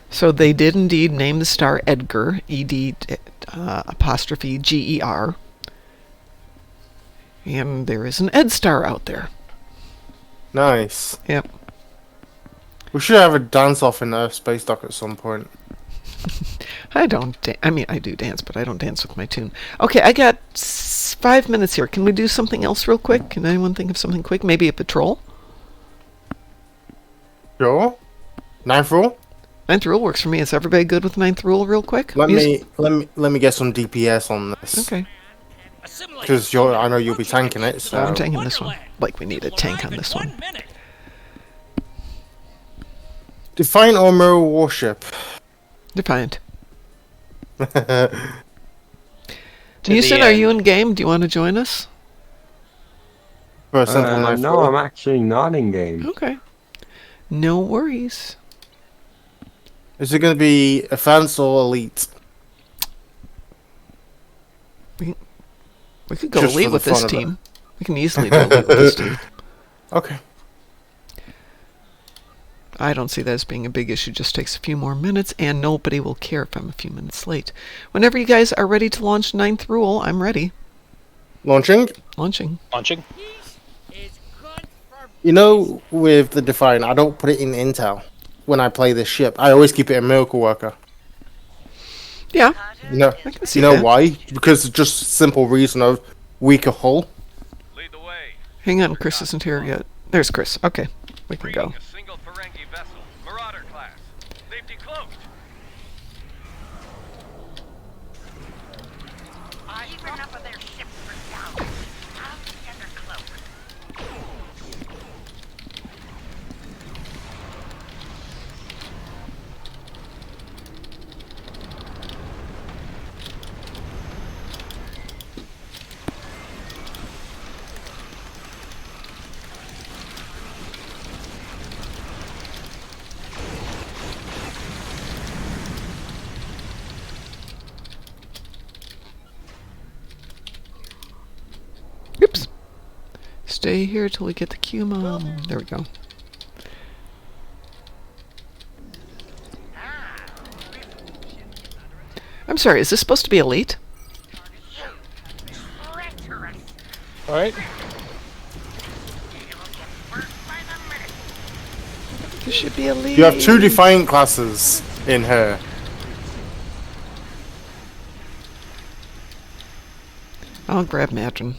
S1: So they did indeed name the star Edgar, E-D apostrophe G-E-R. And there is an Ed star out there.
S2: Nice.
S1: Yep.
S2: We should have a dance-off in a space dock at some point.
S1: I do dance, but I don't dance with my tune. Okay, I got 5 minutes here. Can we do something else real quick? Can anyone think of something quick? Maybe a patrol?
S2: Sure. Ninth rule?
S1: 9th rule works for me. Is everybody good with 9th rule real quick?
S2: Let me get some DPS on this.
S1: Okay.
S2: Because I know you'll be tanking it. So
S1: I'm tanking this one. Like we need a tank on this one.
S2: Defiant or mirror warship?
S1: Defiant.
S3: To
S1: Houston,
S3: the
S1: are
S3: end.
S1: you in game? Do you want to join us?
S2: For a simple knife
S7: No,
S2: rule.
S7: I'm actually not in game.
S1: Okay. No worries.
S2: Is it going to be advanced or elite?
S1: We could go
S2: Just for
S1: elite
S2: the
S1: with this
S2: fun of it.
S1: team. We can easily go elite with this team.
S2: Okay.
S1: I don't see that as being a big issue. Just takes a few more minutes, and nobody will care if I'm a few minutes late. Whenever you guys are ready to launch Ninth Rule, I'm ready.
S2: Launching.
S1: Launching.
S3: Launching.
S6: Is good for
S2: You know, with the Defiant, I don't put it in Intel when I play this ship. I always keep it in Miracle Worker.
S1: Yeah,
S2: You know,
S1: I can see
S2: you know
S1: that.
S2: why? Because it's just simple reason of weaker hull.
S4: Lead the way.
S1: Hang on, Chris isn't here yet. There's Chris. Okay, we can go.
S4: Bringing a single Ferengi vessel, Marauder class. They've decloaked.
S6: even enough of their ships for down. I'll be under cloak.
S1: Oops. Stay here till we get the Q mom. There we go. I'm sorry, is this supposed to be elite?
S6: Treacherous.
S3: All right.
S6: You'll get worse by the minute.
S1: This should be elite.
S2: You have 2 Defiant classes in her.
S1: I'll grab Madron.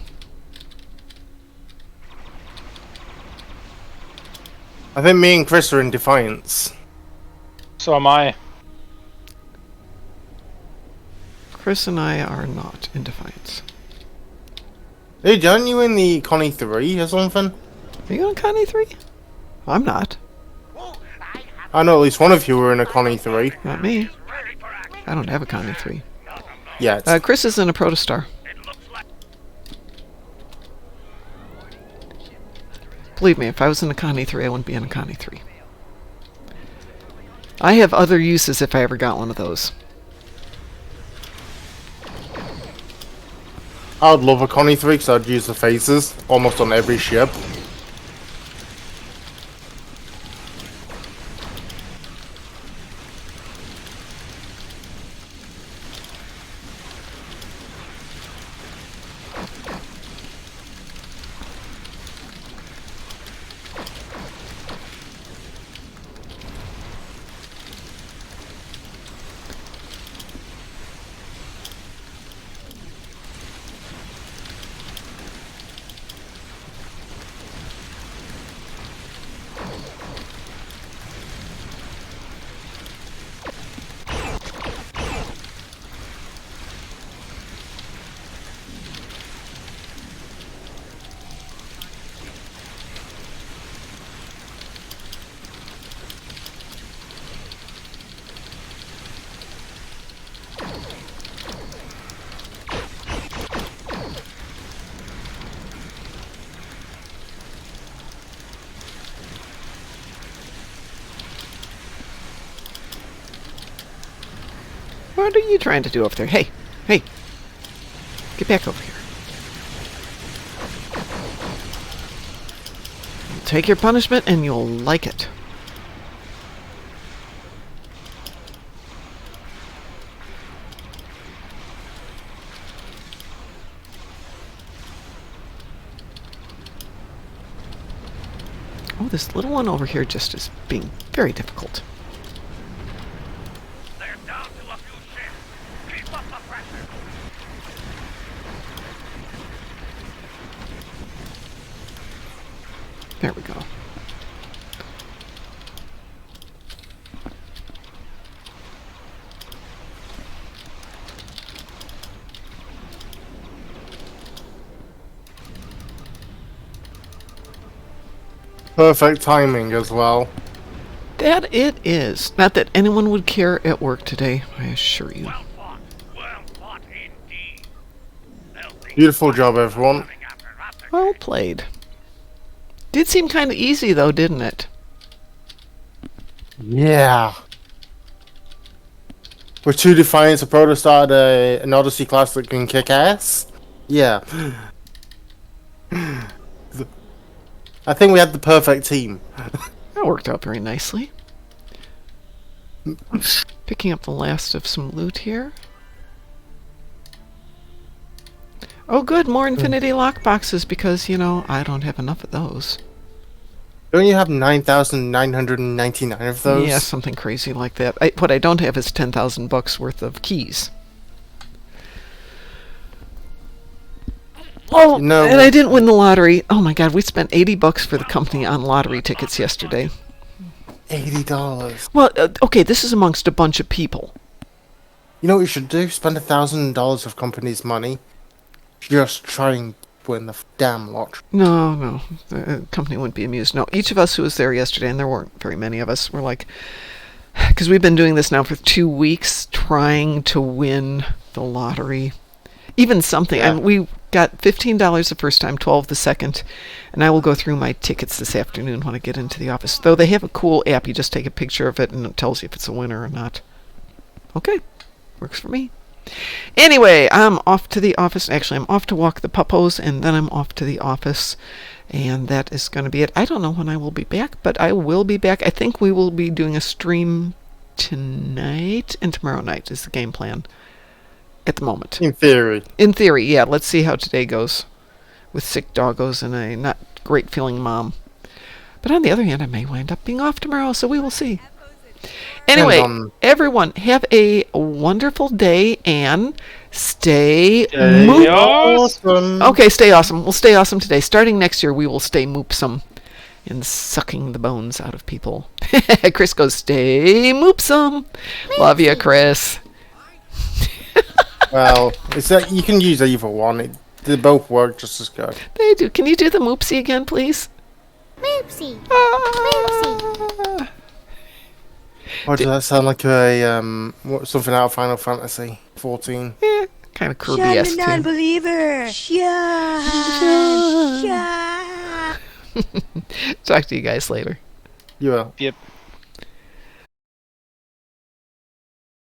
S2: I think me and Chris are in Defiance.
S3: So am I.
S1: Chris and I are not in Defiance.
S2: Hey, aren't you in the Connie 3 or something?
S1: Are you on Connie 3? I'm not.
S6: Oh, I have
S2: I know at least one of you were in a Connie 3.
S1: Not me.
S6: ready for action.
S1: I don't have a Connie 3.
S2: Yeah, it's-
S1: Chris is in a Protostar.
S6: It looks like
S1: Believe me, if I was in a Connie 3, I wouldn't be in a Connie 3. I have other uses if I ever got one of those.
S2: I would love a Connie 3 because I'd use the phases almost on every ship.
S1: What are you trying to do up there? Hey, hey. Get back over here. You'll take your punishment and you'll like it. Oh, this little one over here just is being very difficult.
S4: They're down to a few ships. Keep up the pressure.
S1: There we go.
S2: Perfect timing as well.
S1: That it is. Not that anyone would care at work today, I assure you.
S4: Well fought indeed. They'll think
S2: Beautiful job, everyone.
S4: coming after us again.
S1: Well played. Did seem kind of easy though, didn't it?
S2: Yeah. With 2 Defiance, a Protostar, an Odyssey class that can kick ass? Yeah. I think we had the perfect team.
S1: That worked out very nicely. Picking up the last of some loot here. Oh good, more infinity lockboxes because, you know, I don't have enough of those.
S2: Don't you have 9,999 of those?
S1: Yeah, something crazy like that. What I don't have is 10,000 bucks worth of keys. Oh,
S2: No.
S1: and I didn't win the lottery. Oh my god, we spent 80 bucks for the company on lottery tickets yesterday.
S2: $80.
S1: Well, okay, this is amongst a bunch of people.
S2: You know what you should do? Spend $1,000 of company's money. Just try and win the damn lot.
S1: No, the company wouldn't be amused. No, each of us who was there yesterday, and there weren't very many of us, were like, because we've been doing this now for 2 weeks, trying to win the lottery. Even something.
S2: Yeah.
S1: And we got $15 the first time, 12 the second, and I will go through my tickets this afternoon when I get into the office. Though they have a cool app. You just take a picture of it, and it tells you if it's a winner or not. Okay, works for me. Anyway, I'm off to the office. Actually, I'm off to walk the puppos, and then I'm off to the office. And that is going to be it. I don't know when I will be back, but I will be back. I think we will be doing a stream tonight and tomorrow night is the game plan at the moment.
S2: In theory.
S1: In theory, yeah. Let's see how today goes with sick doggos and a not great feeling mom. But on the other hand, I may wind up being off tomorrow, so we will see. Anyway, everyone, have a wonderful day and stay
S2: Awesome.
S1: Okay, stay awesome. We'll stay awesome today. Starting next year, we will stay moopsome in sucking the bones out of people. Chris goes, stay moopsome. Love you, Chris.
S2: Well, it's that you can use either one. They both work just as good.
S1: They do. Can you do the moopsy again, please?
S6: Moopsy. Moopsy.
S2: Or does that sound like a something out of Final Fantasy 14?
S1: Yeah, kind of Kirby-esque.
S6: Shun the non-believer. Shun. Shun.
S1: Talk to you guys later.
S2: You will.
S3: Yep.